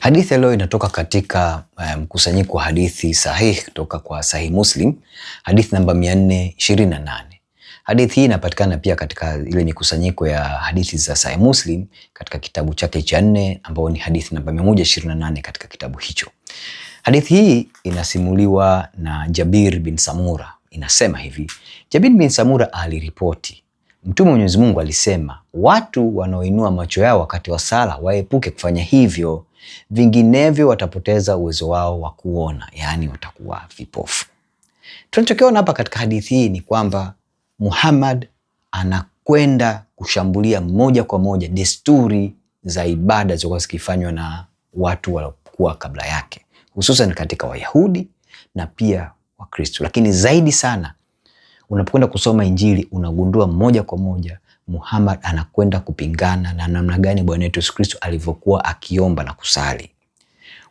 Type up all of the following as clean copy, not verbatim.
Hadithi ya leo inatoka katika mkusanyiko wa hadithi sahihi kutoka kwa Sahih Muslim, hadithi namba 428. Hadithi hii inapatikana pia katika ile mikusanyiko ya hadithi za Sahih Muslim katika kitabu chake cha 4 ambao ni hadithi namba 128 katika kitabu hicho. Hadithi hii inasimuliwa na Jabir bin Samura. Inasema hivi: Jabir bin Samura aliripoti, Mtume wa Mwenyezi Mungu alisema, watu wanaoinua macho yao wakati wa sala waepuke kufanya hivyo, vinginevyo watapoteza uwezo wao wa kuona, yaani watakuwa vipofu. Tunachokiona hapa katika hadithi hii ni kwamba Muhammad anakwenda kushambulia moja kwa moja desturi za ibada zilizokuwa zikifanywa na watu waliokuwa kabla yake, hususan katika Wayahudi na pia Wakristo. Lakini zaidi sana unapokwenda kusoma Injili unagundua moja kwa moja Muhammad anakwenda kupingana na namna gani Bwana wetu Yesu Kristo alivyokuwa akiomba na kusali.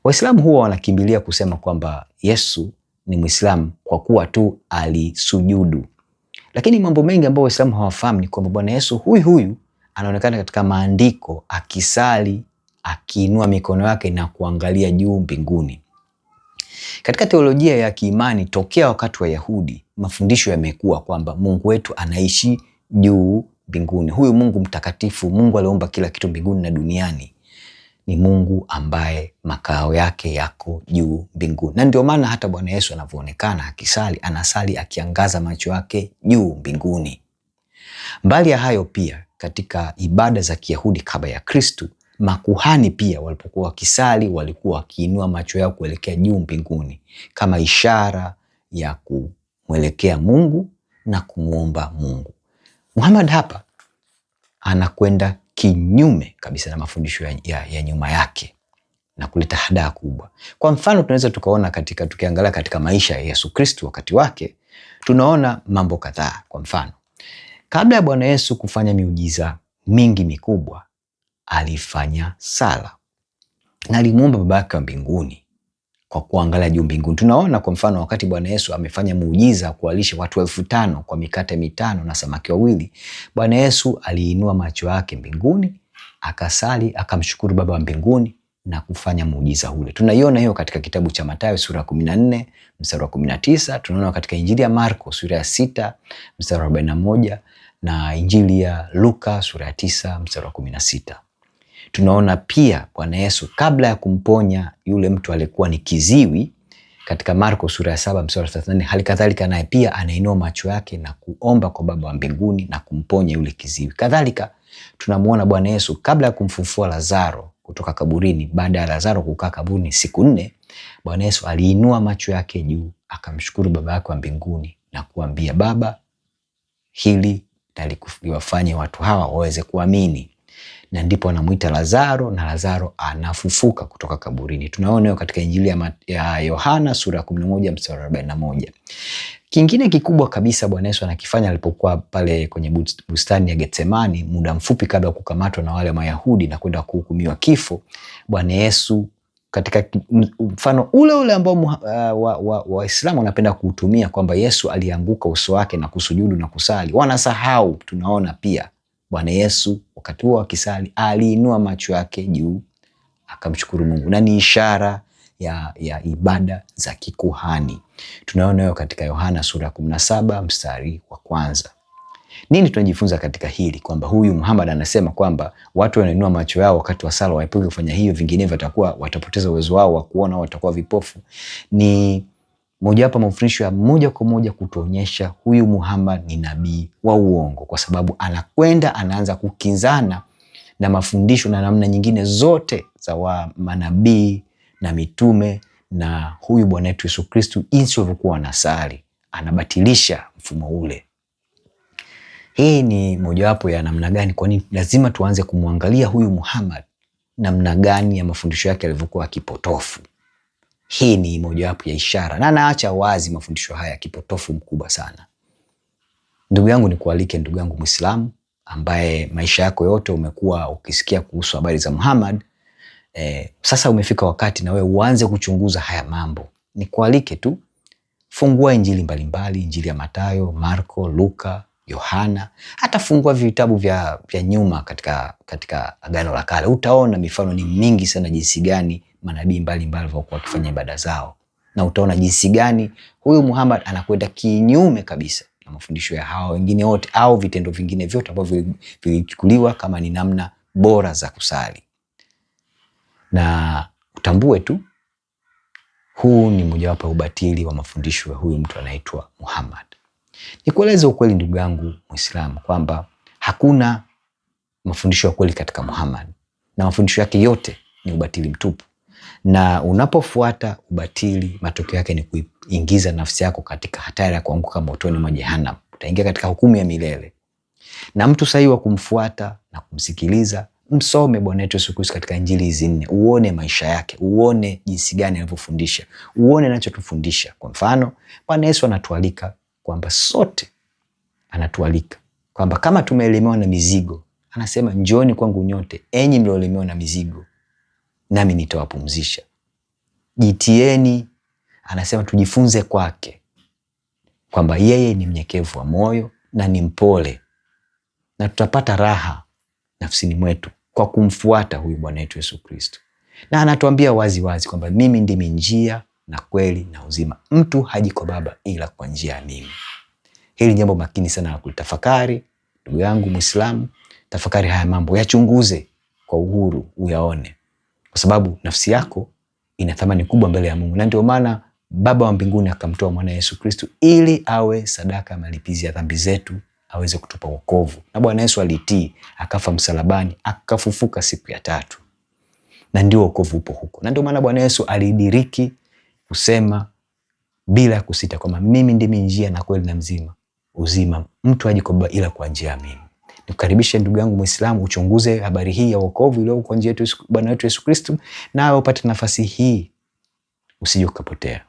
Waislamu huwa wanakimbilia kusema kwamba Yesu ni Muislamu kwa kuwa tu alisujudu. Lakini mambo mengi ambayo Waislamu hawafahamu ni kwamba Bwana Yesu huyu anaonekana katika maandiko akisali, akiinua mikono yake na kuangalia juu mbinguni. Katika teolojia ya kiimani tokea wakati wa Yahudi, mafundisho yamekuwa kwamba Mungu wetu anaishi juu mbinguni. Huyu Mungu mtakatifu, Mungu aliumba kila kitu mbinguni na duniani, ni Mungu ambaye makao yake yako juu mbinguni. Na ndio maana hata Bwana Yesu anavyoonekana akisali, anasali akiangaza macho yake juu mbinguni. Mbali ya hayo pia katika ibada za Kiyahudi kabla ya Kristo, makuhani pia walipokuwa wakisali walikuwa wakiinua macho yao kuelekea juu mbinguni kama ishara ya kumwelekea Mungu na kumuomba Mungu. Muhammad hapa anakwenda kinyume kabisa na mafundisho ya nyuma yake na kuleta hadaa kubwa. Kwa mfano tunaweza tukaona tukiangalia katika maisha ya Yesu Kristo wakati wake, tunaona mambo kadhaa. Kwa mfano, kabla ya Bwana Yesu kufanya miujiza mingi mikubwa, alifanya sala na alimuomba Baba yake wa mbinguni kwa kuangalia juu mbinguni. Tunaona kwa mfano wakati Bwana Yesu amefanya muujiza kuwalisha watu 5,000 kwa mikate 5 na samaki 2, Bwana Yesu aliinua macho yake mbinguni, akasali, akamshukuru Baba wa mbinguni na kufanya muujiza ule. Tunaiona hiyo katika kitabu cha Mathayo sura 14 mstari wa 19, tunaona katika Injili ya Marko sura ya 6 mstari wa 41 na Injili ya Luka sura ya 9 mstari wa 16. Tunaona pia Bwana Yesu kabla ya kumponya yule mtu alikuwa ni kiziwi katika Marko sura ya 7 mstari wa 34, hali kadhalika naye pia anainua macho yake na kuomba kwa Baba wa mbinguni na kumponya yule kiziwi. Kadhalika tunamuona Bwana Yesu kabla ya kumfufua Lazaro kutoka kaburini, baada ya Lazaro kukaa kaburini siku 4, Bwana Yesu aliinua macho yake juu, akamshukuru Baba yake wa mbinguni na kuambia, Baba, hili liwafanye watu hawa waweze kuamini. Na ndipo anamuita Lazaro na Lazaro anafufuka kutoka kaburini. Tunaona hiyo katika Injili ya Yohana sura ya 11 mstari wa 41. Kingine kikubwa kabisa Bwana Yesu anakifanya alipokuwa pale kwenye bustani ya Getsemani muda mfupi kabla ya kukamatwa na wale Mayahudi na kwenda kuhukumiwa kifo, Bwana Yesu katika mfano ule ambao Waislamu wanapenda kuutumia kwamba Yesu alianguka uso wake na kusujudu na kusali, wanasahau. Tunaona pia Bwana Yesu wakati huo akisali aliinua macho yake juu akamshukuru Mungu, na ni ishara ya ibada za kikuhani. Tunaona hiyo katika Yohana sura 17 mstari wa 1. Nini tunajifunza katika hili? Kwamba huyu Muhammad anasema kwamba watu wanainua macho yao wakati wa sala waepuke kufanya hiyo, vinginevyo watapoteza uwezo wao wa kuona, watakuwa vipofu. Ni mojawapo mafundisho ya moja kwa moja kutuonyesha huyu Muhammad ni nabii wa uongo, kwa sababu anaanza kukinzana na mafundisho na namna nyingine zote za manabii na mitume na huyu Bwana wetu Yesu Kristo jinsi walivyokuwa wanasali. Anabatilisha mfumo ule. Hii ni mojawapo ya namna gani, kwa nini lazima tuanze kumwangalia huyu Muhammad namna gani ya mafundisho yake yalivyokuwa kipotofu. Hii ni mojawapo ya ishara, na anaacha wazi mafundisho haya kipotofu mkubwa sana. Ndugu yangu, nikualike ndugu yangu Muislamu ambaye maisha yako yote umekuwa ukisikia kuhusu habari za Muhammad. Sasa umefika wakati na wewe uanze kuchunguza haya mambo. Nikualike tu, fungua Injili mbalimbali, Injili ya Mathayo, Marko, Luka, Yohana, hata fungua vitabu vya nyuma katika Agano la Kale, utaona mifano ni mingi sana jinsi gani manabii mbalimbali walikuwa wakifanya ibada zao, na utaona jinsi gani huyu Muhammad anakwenda kinyume kabisa na mafundisho ya hao wengine wote au vitendo vingine vyote ambavyo vilichukuliwa kama ni namna bora za kusali. Na utambue tu huu ni mojawapo ubatili wa mafundisho ya huyu mtu anaitwa Muhammad. Nikueleze ukweli ndugu yangu Muislamu kwamba hakuna mafundisho ya kweli katika Muhammad, na mafundisho yake yote ni ubatili mtupu. Na unapofuata ubatili, matokeo yake ni kuingiza nafsi yako katika hatari ya kuanguka motoni mwa Jehanamu. Utaingia katika hukumu ya milele. Na mtu sahihi wa kumfuata na kumsikiliza, msome Bwana wetu Yesu Kristo katika Injili hizi 4, uone maisha yake, uone jinsi gani anavyofundisha, uone anachotufundisha. Kwa mfano, Bwana Yesu anatualika kwamba sote, anatualika kwamba kama tumeelemewa na mizigo, anasema njooni kwangu nyote enyi mliolemewa na mizigo, nami nitawapumzisha. Jitieni, anasema tujifunze kwake, kwamba yeye ni mnyekevu wa moyo na ni mpole, na tutapata raha nafsini mwetu kwa kumfuata huyu Bwana wetu Yesu Kristo. Na anatuambia wazi wazi kwamba mimi ndimi njia na kweli na uzima, mtu haji kwa Baba ila kwa njia ya mimi. Hili jambo makini sana la kulitafakari ndugu yangu Muislamu. Tafakari haya mambo, yachunguze kwa uhuru, uyaone, kwa sababu nafsi yako ina thamani kubwa mbele ya Mungu. Na ndio maana Baba wa mbinguni akamtoa mwana Yesu Kristo ili awe sadaka ya malipizi ya dhambi zetu, aweze kutupa wokovu. Na Bwana Yesu alitii, akafa msalabani, akafufuka siku ya 3. Na ndio wokovu upo huko. Na ndio maana Bwana Yesu alidiriki kusema bila kusita kwamba mimi ndimi njia na kweli na uzima, mtu haji kwa Baba ila kwa njia ya mimi. Nikukaribishe ndugu yangu Muislamu, uchunguze habari hii ya wokovu iliyo kwa njia ya Bwana wetu Yesu Kristo, na upate nafasi hii, usije ukapotea.